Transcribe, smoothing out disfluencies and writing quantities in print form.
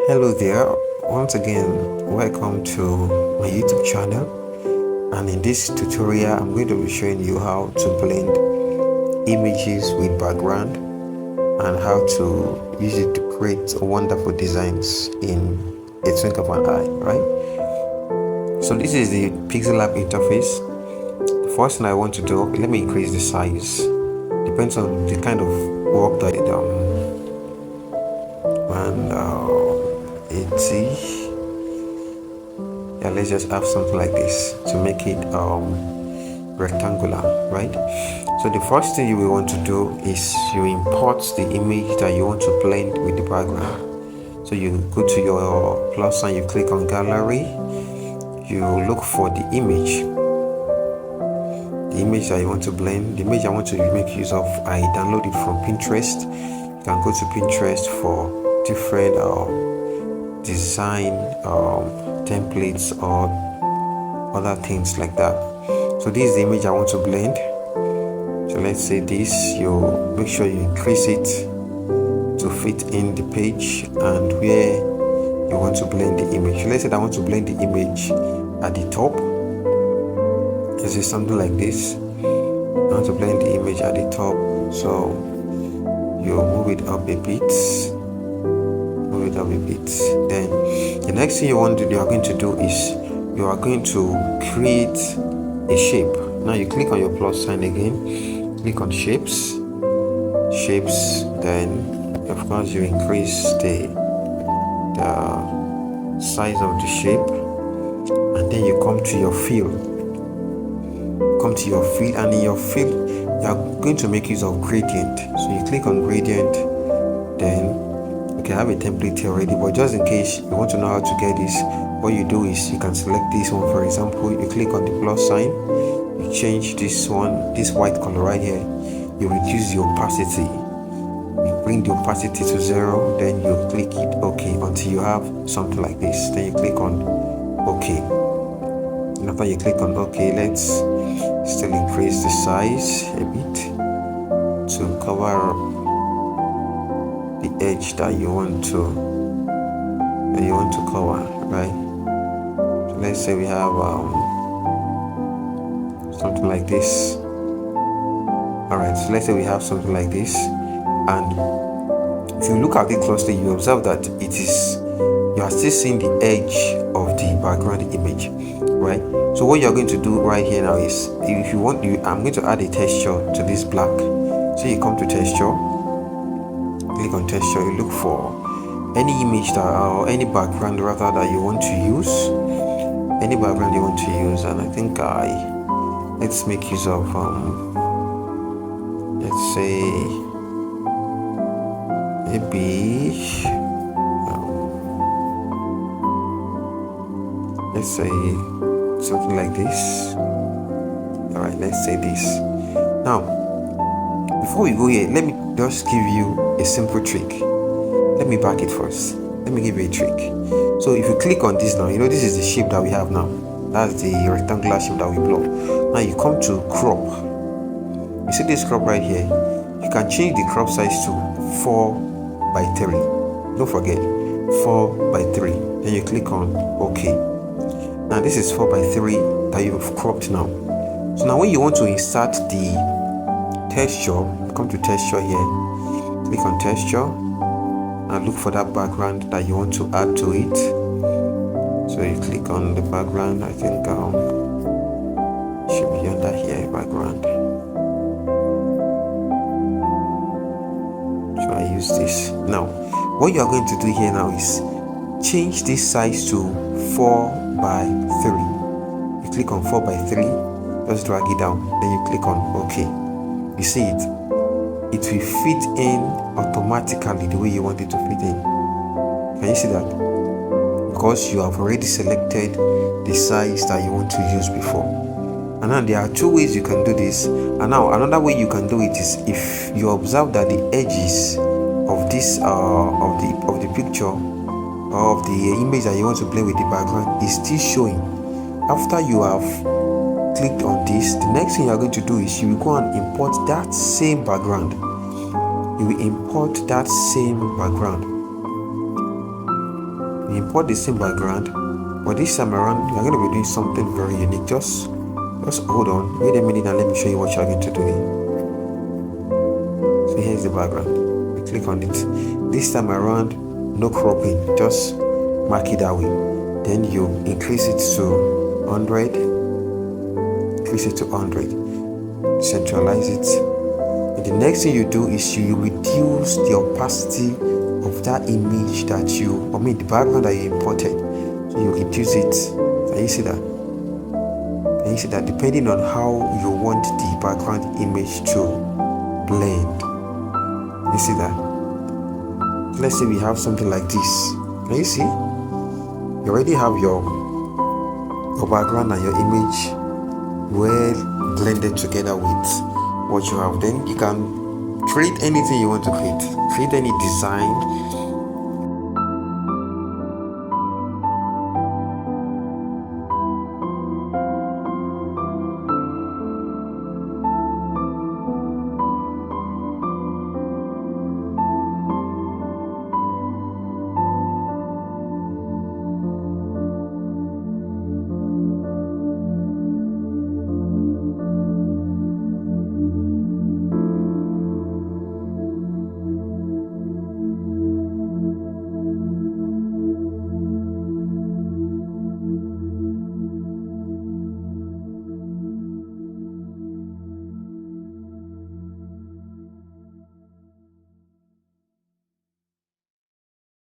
Hello there, once again welcome to my YouTube channel, and in this tutorial I'm going to be showing you how to blend images with background and how to use it to create wonderful designs in a twinkle of an eye, right? So this is the Pixellab interface. The first thing I want to do, let me increase the size. Depends on the kind of work that it yeah, let's just have something like this to make it rectangular, right? So the first thing you will want to do is you import the image that you want to blend with the background. So you go to your plus sign, you click on gallery, you look for the image that you want to blend. The image I want to make use of, I download it from Pinterest. You can go to Pinterest for different design templates or other things like that. So this is the image I want to blend. So let's say this, you make sure you increase it to fit in the page and where you want to blend the image. So let's say I want to blend the image at the top. This is something like this. I want to blend the image at the top, so you move it up a bit. Then the next thing you are going to do is you are going to create a shape. Now you click on your plus sign again, click on shapes, then of course you increase the size of the shape, and then you come to your fill. And in your fill you are going to make use of gradient. So you click on gradient, then you can have a template here already, but just in case you want to know how to get this, what you do is you can select this one. For example, you click on the plus sign, you change this one, this white color right here, you reduce the opacity, you bring the opacity to 0, then you click it OK until you have something like this. Then you click on OK, and after you click on OK, let's still increase the size a bit to cover the edge that you want to cover, right? So let's say we have something like this. All right, so let's say we have something like this, and if you look at it closely, you observe that you are still seeing the edge of the background image, right? So what you're going to do right here now is, if you want, I'm going to add a texture to this black. So you come to texture, click on texture, you look for any image or any background rather that you want to use, and I think let's make use of let's say maybe let's say something like this. All right, let's say this. Now before we go here, let me just give you a simple trick. Let me back it first. Let me give you a trick. So if you click on this now, you know this is the shape that we have now. That's the rectangular shape that we block. Now you come to crop. You see this crop right here? You can change the crop size to 4:3. Don't forget, 4:3. Then you click on OK. Now this is 4:3 that you've cropped now. So now when you want to insert the texture, come to texture here, click on texture and look for that background that you want to add to it. So you click on the background. I think should be under here, background. So I use this. Now what you are going to do here now is change this size to 4:3. You click on 4:3, just drag it down, then you click on OK. You see it will fit in automatically the way you want it to fit in. Can you see that? Because you have already selected the size that you want to use before. And now there are two ways you can do this. And now another way you can do it is if you observe that the edges of this of the picture of the image that you want to blend with the background is still showing. After you have clicked on this, the next thing you are going to do is you will go and import that same background. you import the same background, but this time around you're going to be doing something very unique. Just hold on, wait a minute, and let me show you what you're going to do. So here's the background. You click on it. This time around, no cropping, just mark it that way. Then you increase it to 100, increase it to 100, centralize it. And the next thing you do is you reduce the opacity of that image that the background that you imported. So you reduce it. Can you see that? Can you see that? Depending on how you want the background image to blend. You see that? Let's say we have something like this. Can you see? You already have your background and your image well blended together with what you have. Then you can create anything you want to create any design,